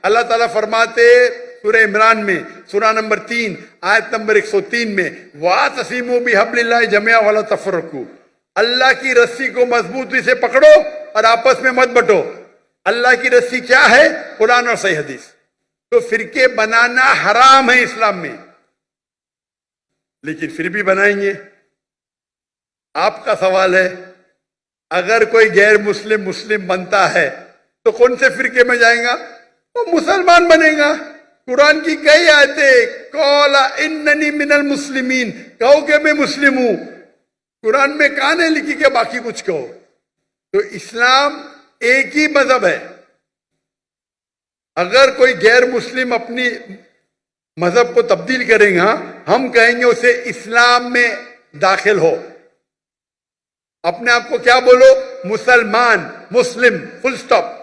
اللہ تعالیٰ فرماتے سورہ عمران میں سورہ نمبر 3 آیت نمبر 103 میں وَاعْتَصِمُوا بِحَبْلِ اللَّهِ جَمِيعًا وَلَا تَفَرَّقُوا، اللہ کی رسی کو مضبوطی سے پکڑو اور آپس میں مت بٹو۔ اللہ کی رسی کیا ہے؟ قرآن اور صحیح حدیث۔ تو فرقے بنانا حرام ہے اسلام میں، لیکن پھر بھی بنائیں گے۔ آپ کا سوال ہے اگر کوئی غیر مسلم مسلم بنتا ہے تو کون سے فرقے میں جائیں گا؟ وہ مسلمان بنے گا۔ قرآن کی کئی آیتیں قال اننی من المسلمین، کہو کہ میں مسلم ہوں۔ قرآن میں کہاں نہیں لکھی کہ باقی کچھ کہو۔ تو اسلام ایک ہی مذہب ہے۔ اگر کوئی غیر مسلم اپنی مذہب کو تبدیل کرے گا، ہم کہیں گے اسے اسلام میں داخل ہو۔ اپنے آپ کو کیا بولو؟ مسلمان، مسلم، فل سٹاپ۔